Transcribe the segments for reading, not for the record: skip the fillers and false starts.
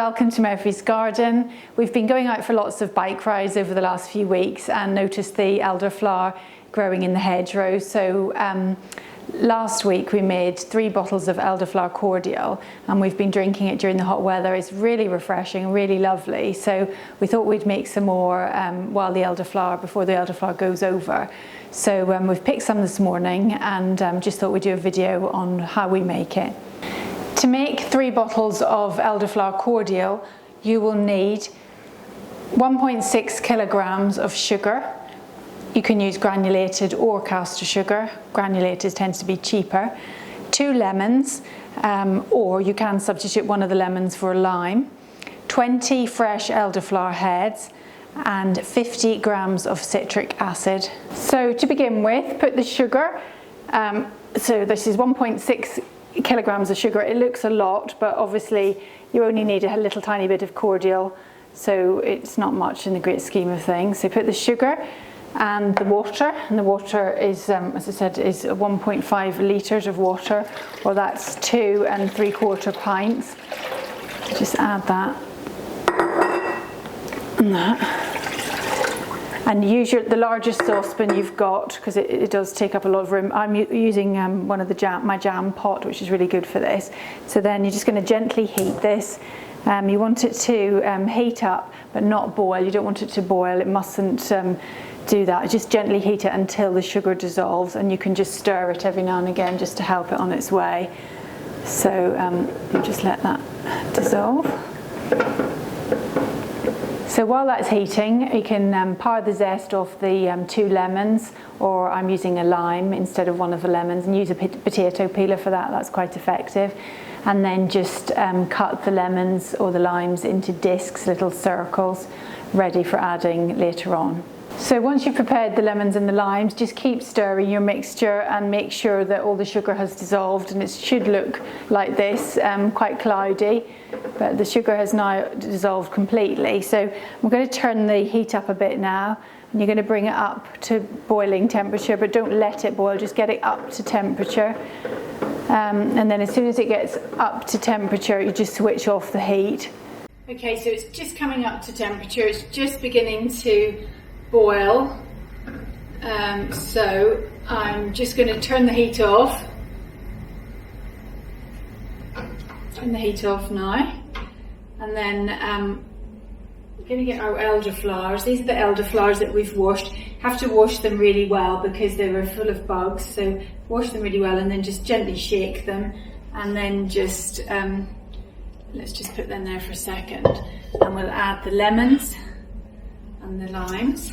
welcome to Murphy's Garden. We've been going out for lots of bike rides over the last few weeks and noticed the elderflower growing in the hedgerows. So last week we made 3 bottles of Elderflower Cordial and we've been drinking it during the hot weather. It's really refreshing, really lovely. So we thought we'd make some more before the elderflower goes over. So we've picked some this morning and just thought we'd do a video on how we make it. To make 3 bottles of Elderflower Cordial, you will need 1.6 kilograms of sugar. You can use granulated or castor sugar. Granulated tends to be cheaper. 2 lemons, or you can substitute one of the lemons for a lime. 20 fresh elderflower heads and 50 grams of citric acid. So to begin with, put the sugar. So this is 1.6 kilograms of sugar. It looks a lot, but obviously you only need a little tiny bit of cordial, so it's not much in the great scheme of things. So put the sugar and the water is, as I said, is 1.5 litres of water, or that's 2 3/4 pints. Just add that and that. And use the largest saucepan you've got, because it does take up a lot of room. I'm using one of my jam pot, which is really good for this. So then you're just going to gently heat this. You want it to heat up, but not boil. You don't want it to boil. It mustn't do that. Just gently heat it until the sugar dissolves, and you can just stir it every now and again just to help it on its way. So you just let that dissolve. So while that's heating, you can par the zest off the 2 lemons, or I'm using a lime instead of one of the lemons, and use a potato peeler for that. That's quite effective. And then just cut the lemons or the limes into discs, little circles, ready for adding later on. So once you've prepared the lemons and the limes, just keep stirring your mixture and make sure that all the sugar has dissolved, and it should look like this, quite cloudy, but the sugar has now dissolved completely. So I'm going to turn the heat up a bit now, and you're going to bring it up to boiling temperature, but don't let it boil, just get it up to temperature. And then as soon as it gets up to temperature, you just switch off the heat. Okay, so it's just coming up to temperature, it's just beginning to boil, so I'm just going to turn the heat off. Turn the heat off now, and then we're going to get our elderflowers. These are the elderflowers that we've washed. Have to wash them really well because they were full of bugs, so wash them really well and then just gently shake them, and then just let's just put them there for a second, and we'll add the lemons and the limes,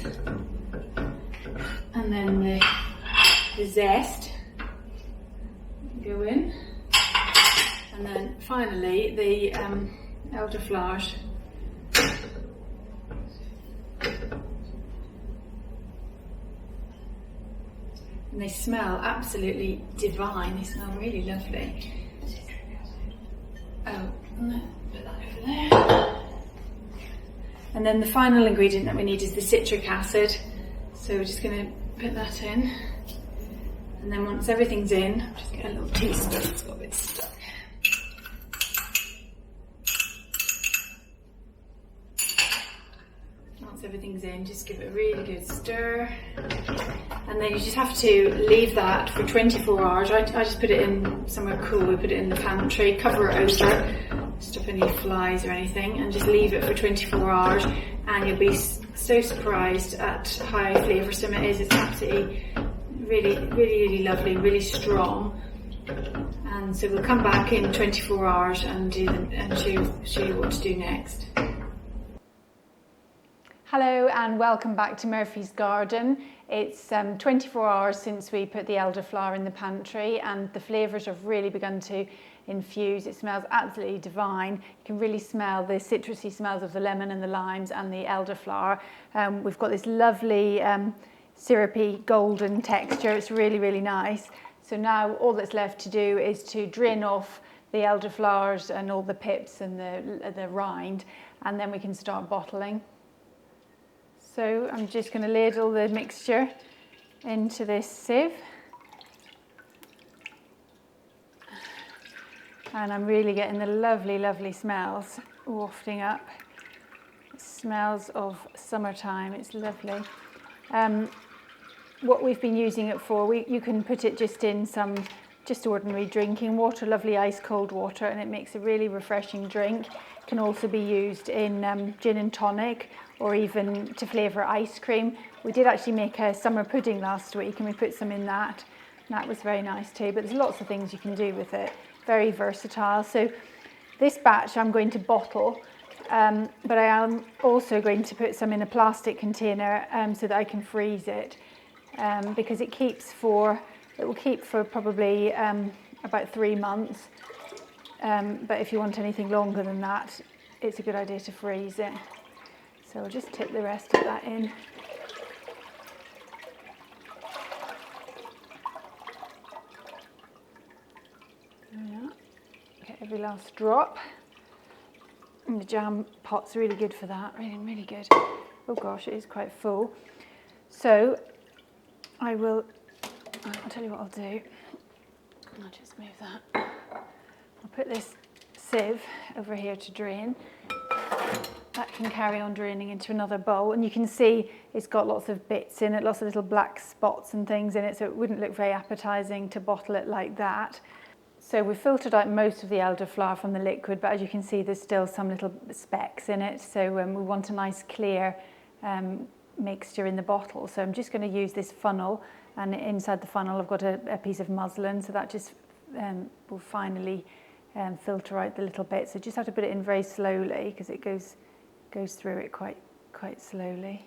and then the zest go in, and then finally the elderflowers. And they smell absolutely divine. They smell really lovely. Oh, no, put that over there. And then the final ingredient that we need is the citric acid. So we're just going to put that in. And then once everything's in, I'll just get a little teaspoon, it's got a bit stuck. Once everything's in, just give it a really good stir. And then you just have to leave that for 24 hours. I just put it in somewhere cool. We put it in the pantry, cover it over, stop any flies or anything, and just leave it for 24 hours, and you'll be so surprised at how flavoursome it is. It's absolutely really lovely, really strong. And so we'll come back in 24 hours and show you what to do next. Hello and welcome back to Murphy's Garden. It's 24 hours since we put the elderflower in the pantry, and the flavours have really begun to infuse. It smells absolutely divine. You can really smell the citrusy smells of the lemon and the limes and the elderflower. We've got this lovely syrupy golden texture. It's really nice. So now all that's left to do is to drain off the elderflowers and all the pips and the rind, and then we can start bottling. So I'm just going to ladle the mixture into this sieve. And I'm really getting the lovely smells. wafting up. It smells of summertime, it's lovely. What we've been using it for, you can put it just in some ordinary drinking water, lovely ice cold water, and it makes a really refreshing drink. It can also be used in gin and tonic, or even to flavour ice cream. We did actually make a summer pudding last week and we put some in that. And that was very nice too, but there's lots of things you can do with it. Very versatile. So this batch I'm going to bottle, but I am also going to put some in a plastic container so that I can freeze it, because it will keep for probably about 3 months. But if you want anything longer than that, it's a good idea to freeze it. So I'll just tip the rest of that in. Yeah. Get every last drop. And the jam pot's really good for that, really, really good. Oh gosh, it is quite full. So I'll tell you what I'll do. I'll just move that. I'll put this sieve over here to drain. That can carry on draining into another bowl, and you can see it's got lots of bits in it, lots of little black spots and things in it, so it wouldn't look very appetizing to bottle it like that. So we've filtered out most of the elderflower from the liquid, but as you can see there's still some little specks in it, so we want a nice clear mixture in the bottle. So I'm just going to use this funnel, and inside the funnel I've got a piece of muslin, so that just will finally filter out the little bits. So just have to put it in very slowly because it goes through it quite slowly.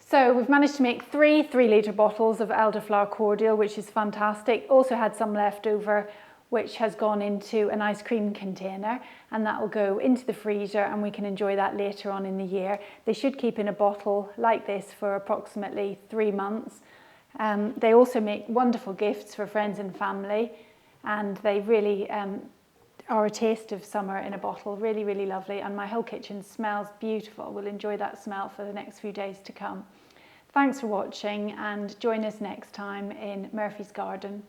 So we've managed to make 3 3-litre bottles of Elderflower Cordial, which is fantastic. Also had some left over, which has gone into an ice cream container, and that will go into the freezer and we can enjoy that later on in the year. They should keep in a bottle like this for approximately 3 months. They also make wonderful gifts for friends and family, and they really are a taste of summer in a bottle. Really, really lovely, and my whole kitchen smells beautiful. We'll enjoy that smell for the next few days to come. Thanks for watching, and join us next time in Murphy's Garden.